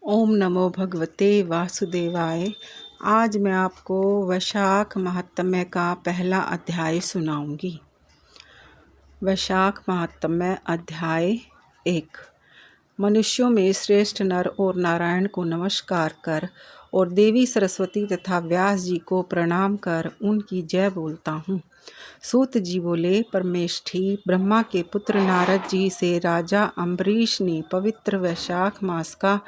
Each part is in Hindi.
ओम नमो भगवते वासुदेवाय। आज मैं आपको वैशाख महात्म्य का पहला अध्याय सुनाऊंगी। वैशाख महात्म्य अध्याय 1। मनुष्यों में श्रेष्ठ नर और नारायण को नमस्कार कर और देवी सरस्वती तथा व्यास जी को प्रणाम कर उनकी जय बोलता हूँ। सूत जी बोले, परमेष्ठी ब्रह्मा के पुत्र नारद जी से राजा अम्बरीश ने पवित्र वैशाख मास का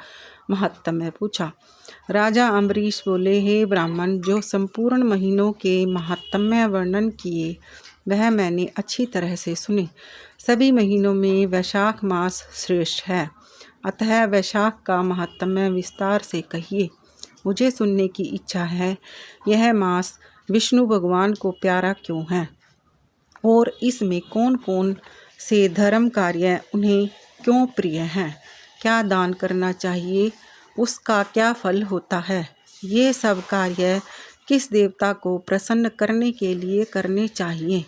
महात्म्य पूछा। राजा अम्बरीश बोले, हे ब्राह्मण, जो संपूर्ण महीनों के महात्म्य वर्णन किए वह मैंने अच्छी तरह से सुने। सभी महीनों में वैशाख मास श्रेष्ठ है, अतः वैशाख का महात्म्य विस्तार से कहिए। मुझे सुनने की इच्छा है, यह मास विष्णु भगवान को प्यारा क्यों है और इसमें कौन कौन से धर्म कार्य उन्हें क्यों प्रिय हैं, क्या दान करना चाहिए, उसका क्या फल होता है, ये सब कार्य किस देवता को प्रसन्न करने के लिए करने चाहिए,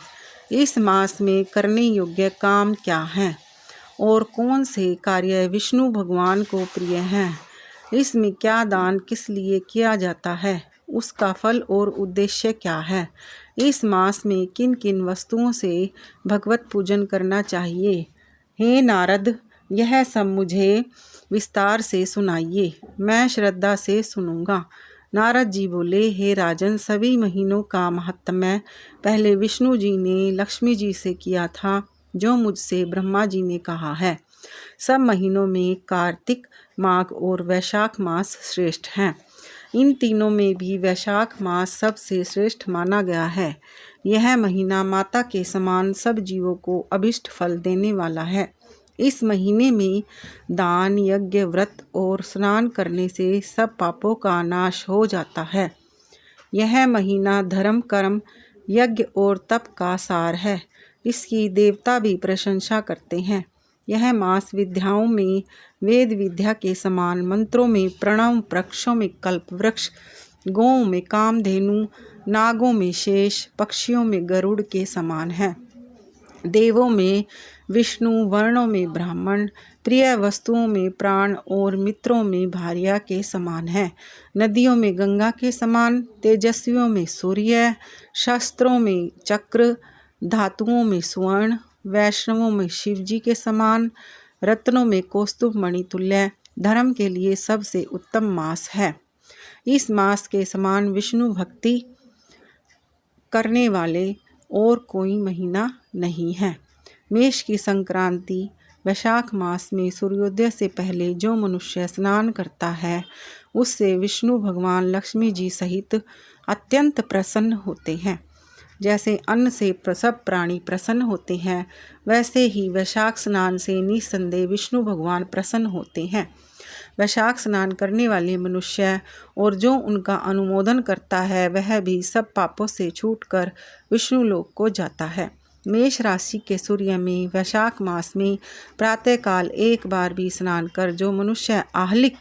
इस मास में करने योग्य काम क्या हैं और कौन से कार्य विष्णु भगवान को प्रिय हैं, इसमें क्या दान किस लिए किया जाता है, उसका फल और उद्देश्य क्या है, इस मास में किन किन वस्तुओं से भगवत पूजन करना चाहिए। हे नारद, यह सब मुझे विस्तार से सुनाइए, मैं श्रद्धा से सुनूंगा। नारद जी बोले, हे राजन, सभी महीनों का महात्म्य पहले विष्णु जी ने लक्ष्मी जी से किया था, जो मुझसे ब्रह्मा जी ने कहा है। सब महीनों में कार्तिक, माघ और वैशाख मास श्रेष्ठ हैं। इन तीनों में भी वैशाख मास सबसे श्रेष्ठ माना गया है। यह महीना माता के समान सब जीवों को अभिष्ट फल देने वाला है। इस महीने में दान, यज्ञ, व्रत और स्नान करने से सब पापों का नाश हो जाता है। यह महीना धर्म, कर्म, यज्ञ और तप का सार है। इसकी देवता भी प्रशंसा करते हैं। यह मास विद्याओं में वेद विद्या के समान, मंत्रों में प्रणव, वृक्षों में कल्प वृक्ष, गौओं में कामधेनु, नागों में शेष, पक्षियों में गरुड़ के समान है। देवों में विष्णु, वर्णों में ब्राह्मण, प्रिय वस्तुओं में प्राण और मित्रों में भार्या के समान है। नदियों में गंगा के समान, तेजस्वियों में सूर्य, शास्त्रों में चक्र, धातुओं में स्वर्ण, वैष्णवों में शिवजी के समान, रत्नों में कौस्तुभ मणि तुल्य, धर्म के लिए सबसे उत्तम मास है। इस मास के समान विष्णु भक्ति करने वाले और कोई महीना नहीं है। मेष की संक्रांति वैशाख मास में सूर्योदय से पहले जो मनुष्य स्नान करता है, उससे विष्णु भगवान लक्ष्मी जी सहित अत्यंत प्रसन्न होते हैं। जैसे अन्न से सब प्राणी प्रसन्न होते हैं, वैसे ही वैशाख स्नान से निस्संदेह विष्णु भगवान प्रसन्न होते हैं। वैशाख स्नान करने वाले मनुष्य और जो उनका अनुमोदन करता है, वह भी सब पापों से छूटकर विष्णु लोक को जाता है। मेष राशि के सूर्य में वैशाख मास में प्रातःकाल एक बार भी स्नान कर जो मनुष्य आहलिक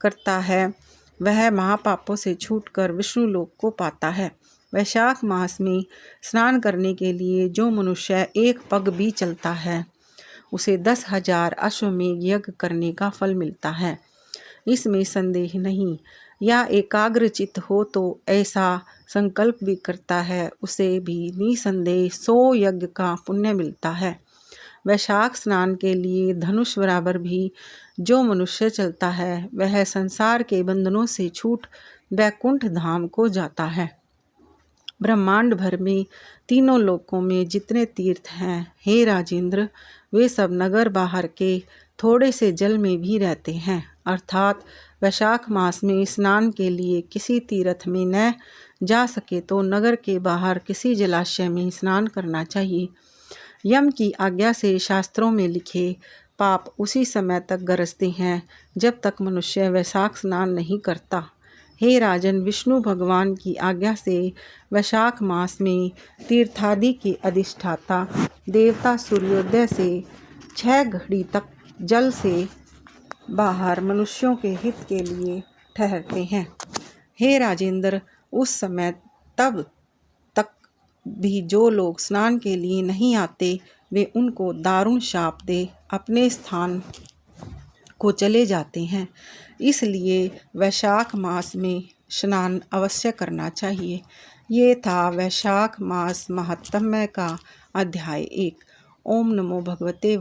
करता है, वह महापापों से छूटकर विष्णु लोक को पाता है। वैशाख मास में स्नान करने के लिए जो मनुष्य एक पग भी चलता है, उसे 10,000 अश्वमेघ यज्ञ करने का फल मिलता है, इसमें संदेह नहीं। या एकाग्रचित्त हो तो ऐसा संकल्प भी करता है, उसे भी निसंदेह 100 यज्ञ का पुण्य मिलता है। वैशाख स्नान के लिए धनुष बराबर भी जो मनुष्य चलता है, वह संसार के बंधनों से छूट वैकुंठ धाम को जाता है। ब्रह्मांड भर में तीनों लोकों में जितने तीर्थ हैं, हे राजेंद्र, वे सब नगर बाहर के थोड़े से जल में भी रहते हैं। अर्थात वैशाख मास में स्नान के लिए किसी तीर्थ में न जा सके तो नगर के बाहर किसी जलाशय में स्नान करना चाहिए। यम की आज्ञा से शास्त्रों में लिखे पाप उसी समय तक गरजते हैं जब तक मनुष्य वैशाख स्नान नहीं करता। हे राजन, विष्णु भगवान की आज्ञा से वैशाख मास में तीर्थादि के अधिष्ठाता देवता सूर्योदय से 6 घड़ी तक जल से बाहर मनुष्यों के हित के लिए ठहरते हैं। हे राजेंद्र, उस समय तब तक भी जो लोग स्नान के लिए नहीं आते, वे उनको दारुण शाप दे अपने स्थान को चले जाते हैं। इसलिए वैशाख मास में स्नान अवश्य करना चाहिए। ये था वैशाख मास महात्म्य का अध्याय 1। ओम नमो भगवते